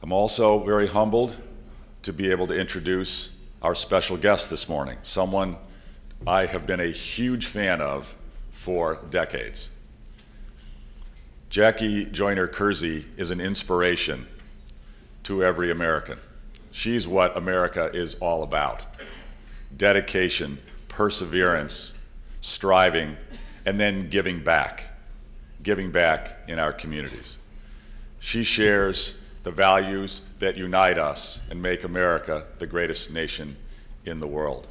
I'm also very humbled to be able to introduce our special guest this morning, someone I have been a huge fan of for decades. Jackie Joyner-Kersee is an inspiration to every American. She's what America is all about. Dedication, perseverance, striving, and then giving back in our communities. She shares the values that unite us and make America the greatest nation in the world.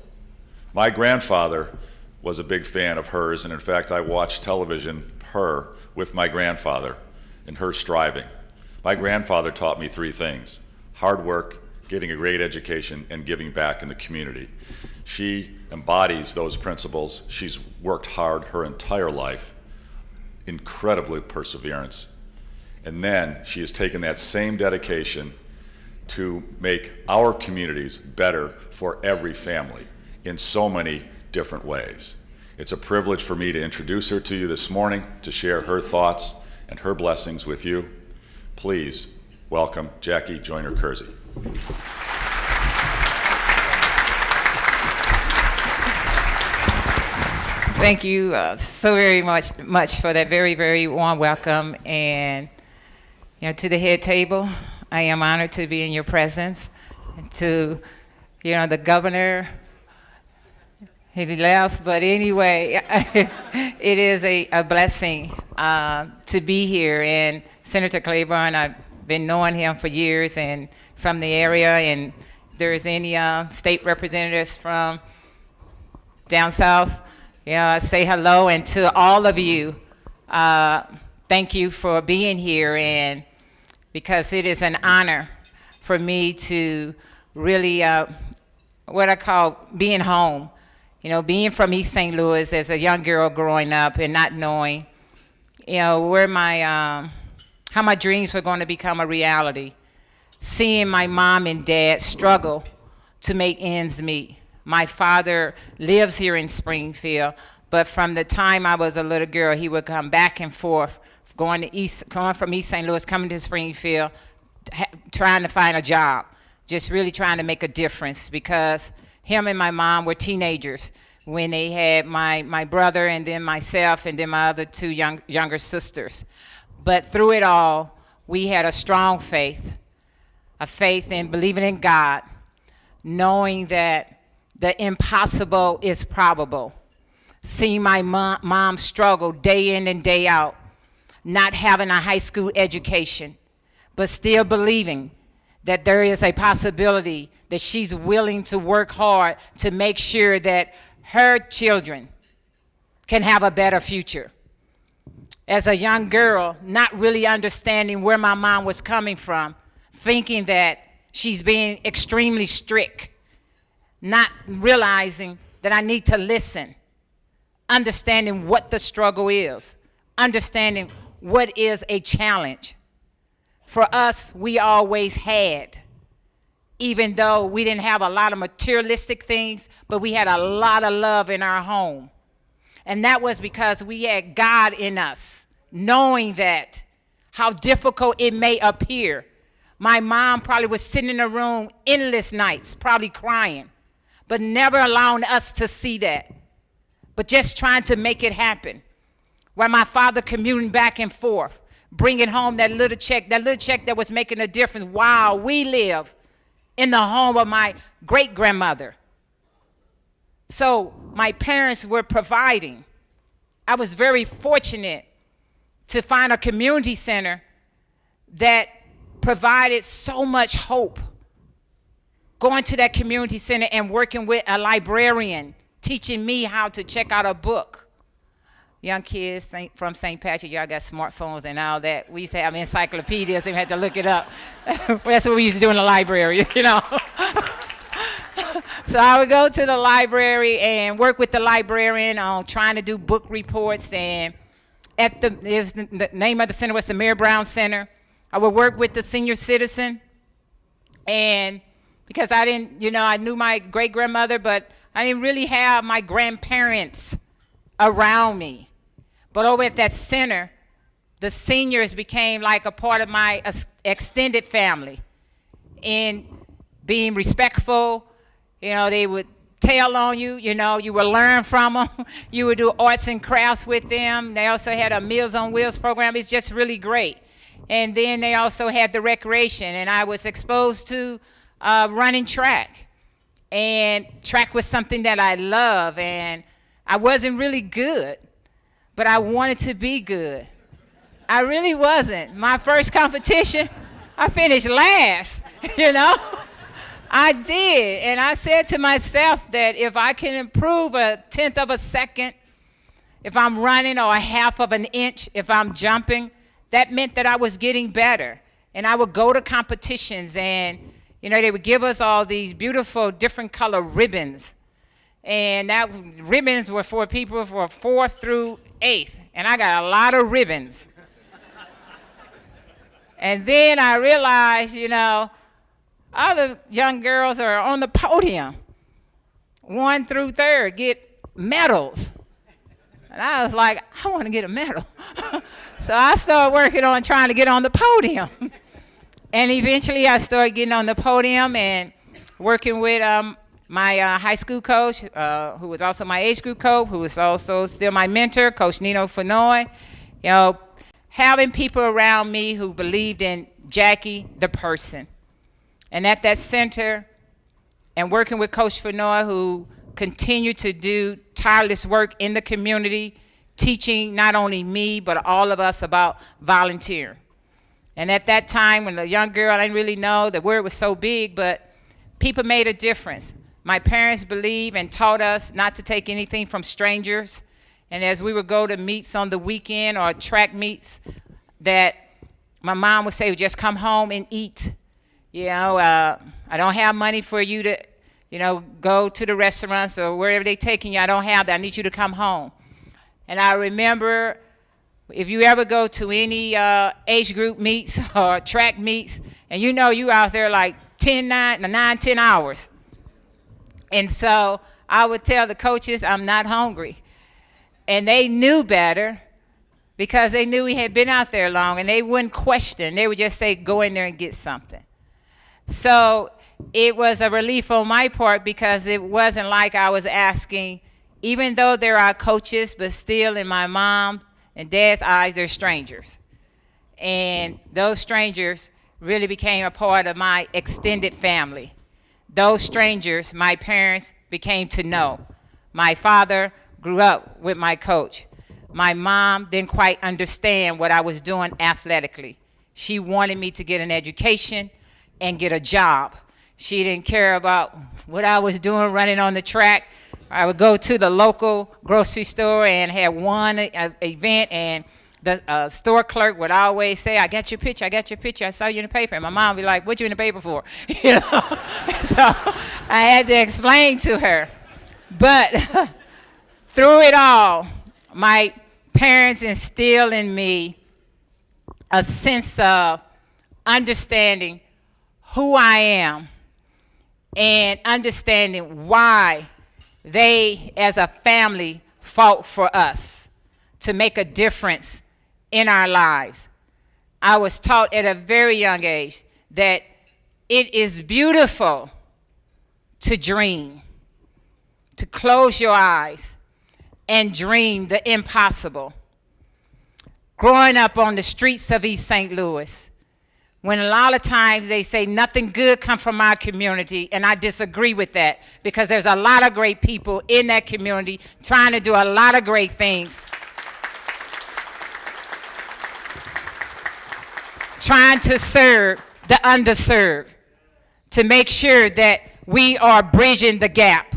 My grandfather was a big fan of hers, and in fact, I watched television, her, with my grandfather, and her striving. My grandfather taught me three things: hard work, getting a great education, and giving back in the community. She embodies those principles. She's worked hard her entire life, incredibly perseverance. And then she has taken that same dedication to make our communities better for every family in so many different ways. It's a privilege for me to introduce her to you this morning, to share her thoughts and her blessings with you. Please welcome Jackie Joyner-Kersee. Thank you so very much for that very, very warm welcome. And to the head table, I am honored to be in your presence. And to the governor, he left, but anyway, it is a blessing to be here. And Senator Claiborne, I've been knowing him for years and from the area, and if there's any state representatives from down south, say hello. And to all of you, thank you for being here, and because it is an honor for me to really what I call being home. Being from East St. Louis as a young girl growing up and not knowing, where how my dreams were going to become a reality. Seeing my mom and dad struggle to make ends meet. My father lives here in Springfield, but from the time I was a little girl, he would come back and forth, going from East St. Louis, coming to Springfield, trying to find a job, just really trying to make a difference, because him and my mom were teenagers when they had my brother and then myself and then my other two younger sisters. But through it all, we had a strong faith, a faith in believing in God, knowing that the impossible is probable. Seeing my mom struggle day in and day out, not having a high school education, but still believing that there is a possibility that she's willing to work hard to make sure that her children can have a better future. As a young girl, not really understanding where my mom was coming from, thinking that she's being extremely strict, not realizing that I need to listen, understanding what the struggle is, understanding what is a challenge. For us, we always had, even though we didn't have a lot of materialistic things, but we had a lot of love in our home. And that was because we had God in us, knowing that how difficult it may appear. My mom probably was sitting in a room endless nights, probably crying, but never allowing us to see that, but just trying to make it happen. While my father commuting back and forth, bringing home that little check that was making a difference while we live in the home of my great-grandmother. So my parents were providing. I was very fortunate to find a community center that provided so much hope. Going to that community center and working with a librarian, teaching me how to check out a book. Young kids from St. Patrick, y'all got smartphones and all that. We used to have encyclopedias and we had to look it up. That's what we used to do in the library, So I would go to the library and work with the librarian on trying to do book reports. And the name of the center was the Mayor Brown Center. I would work with the senior citizen. And because I didn't, I knew my great-grandmother, but I didn't really have my grandparents around me. But over at that center, the seniors became like a part of my extended family. in being respectful. You know, they would tell on you, you know, you would learn from them. You would do arts and crafts with them. They also had a Meals on Wheels program. It's just really great. And then they also had the recreation, and I was exposed to running track. And track was something that I love, and I wasn't really good, but I wanted to be good. I really wasn't. My first competition, I finished last, you know? I did, and I said to myself that if I can improve a tenth of a second, if I'm running, or a half of an inch, if I'm jumping, that meant that I was getting better. And I would go to competitions, and you know, they would give us all these beautiful different color ribbons. And that ribbons were for people for 4th through 8th. And I got a lot of ribbons. And then I realized, you know, other young girls are on the podium, 1 through 3rd, get medals. And I was like, I want to get a medal. So I started working on trying to get on the podium. And eventually I started getting on the podium and working with my high school coach, who was also my age group coach, who was also still my mentor, Coach Nino Fenoy. You know, having people around me who believed in Jackie, the person. And at that center, and working with Coach Fenoy, who continued to do tireless work in the community, teaching not only me, but all of us about volunteering. And at that time, when a young girl, I didn't really know the word was so big, but people made a difference. My parents believed and taught us not to take anything from strangers. And as we would go to meets on the weekend or track meets, that my mom would say, just come home and eat. You know, I don't have money for you to, you know, go to the restaurants or wherever they're taking you. I don't have that. I need you to come home. And I remember, if you ever go to any age group meets or track meets, and you know you out there like 10 hours. And so I would tell the coaches, I'm not hungry. And they knew better because they knew we had been out there long, and they wouldn't question. They would just say, go in there and get something. So it was a relief on my part because it wasn't like I was asking, even though there are coaches, but still in my mom and dad's eyes, they're strangers. And those strangers really became a part of my extended family. Those strangers, my parents became to know. My father grew up with my coach. My mom didn't quite understand what I was doing athletically. She wanted me to get an education and get a job. She didn't care about what I was doing running on the track. I would go to the local grocery store and have one event, and the store clerk would always say, I got your picture, I saw you in the paper. And my mom would be like, what you in the paper for? You know? So I had to explain to her. But through it all, my parents instilled in me a sense of understanding who I am and understanding why they, as a family, fought for us to make a difference in our lives. I was taught at a very young age that it is beautiful to dream, to close your eyes and dream the impossible. Growing up on the streets of East St. Louis, when a lot of times they say nothing good comes from our community, and I disagree with that because there's a lot of great people in that community trying to do a lot of great things. Trying to serve the underserved, to make sure that we are bridging the gap.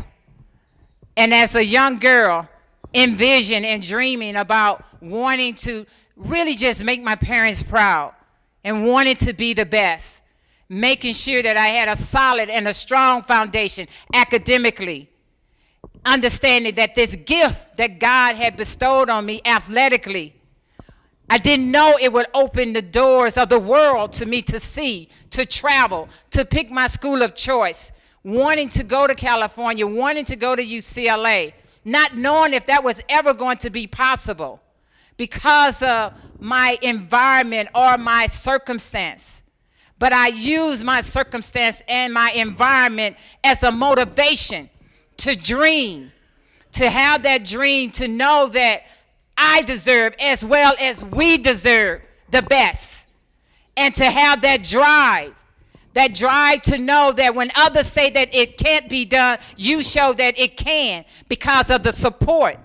And as a young girl, envision and dreaming about wanting to really just make my parents proud and wanted to be the best, making sure that I had a solid and a strong foundation academically, understanding that this gift that God had bestowed on me athletically, I didn't know it would open the doors of the world to me to see, to travel, to pick my school of choice, wanting to go to California, wanting to go to UCLA, not knowing if that was ever going to be possible because of my environment or my circumstance. but I use my circumstance and my environment as a motivation to dream, to have that dream, to know that I deserve as well as we deserve the best, and to have that drive to know that when others say that it can't be done, you show that it can because of the support.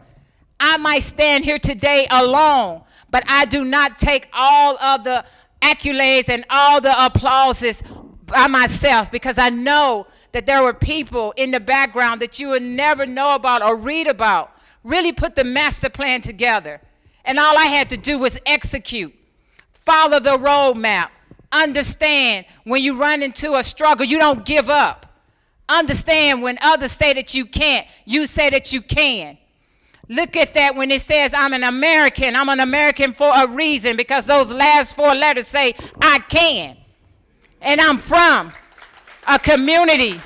I might stand here today alone, but I do not take all of the accolades and all the applauses by myself, because I know that there were people in the background that you would never know about or read about, really put the master plan together. And all I had to do was execute, follow the roadmap, understand when you run into a struggle, you don't give up. Understand when others say that you can't, you say that you can. Look at that when it says I'm an American for a reason, because those last 4 letters say I can. And I'm from a community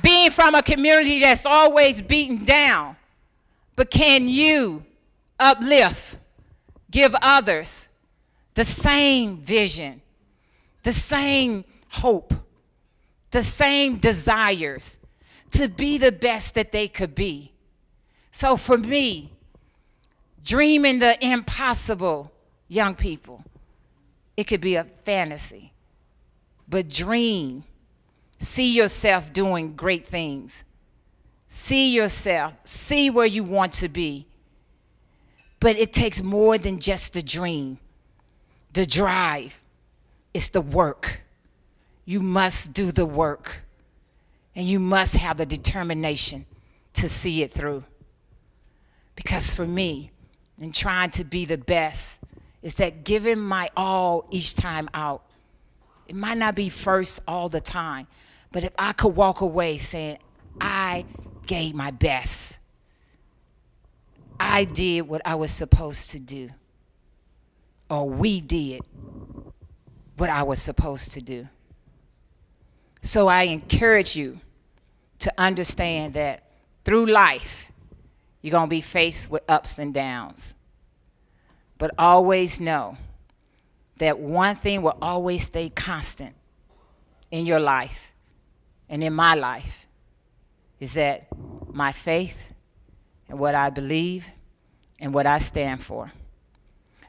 being from a community that's always beaten down. But can you uplift, give others the same vision, the same hope, the same desires to be the best that they could be? So for me, dreaming the impossible, young people, it could be a fantasy, but dream. See yourself doing great things. See yourself, see where you want to be. But it takes more than just the dream. The drive, it's the work. You must do the work. And you must have the determination to see it through. Because for me, in trying to be the best, is that giving my all each time out. It might not be first all the time, but if I could walk away saying, I gave my best. I did what I was supposed to do. Or we did what I was supposed to do. So I encourage you to understand that through life, you're going to be faced with ups and downs. But always know that one thing will always stay constant in your life and in my life is that my faith and what I believe and what I stand for.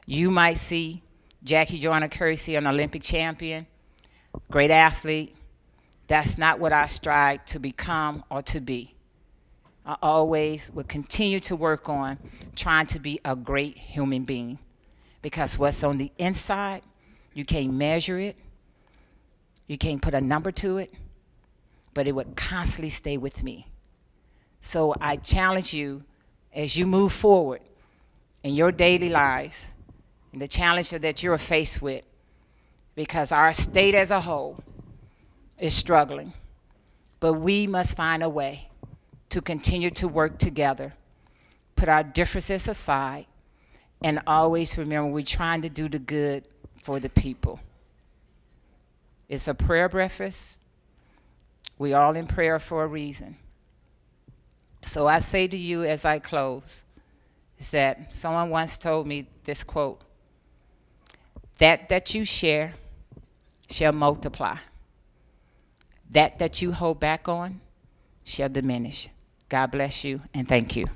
You might see Jackie Joyner-Kersee, an Olympic champion, great athlete. That's not what I strive to become or to be. I always will continue to work on trying to be a great human being, because what's on the inside, you can't measure it. You can't put a number to it, but it would constantly stay with me. So I challenge you as you move forward in your daily lives and the challenge that you're faced with, because our state as a whole is struggling, but we must find a way to continue to work together, put our differences aside, and always remember we're trying to do the good for the people. It's a prayer breakfast. We all in prayer for a reason. So I say to you as I close, is that someone once told me this quote, that you share shall multiply. That you hold back on shall diminish. God bless you, and thank you.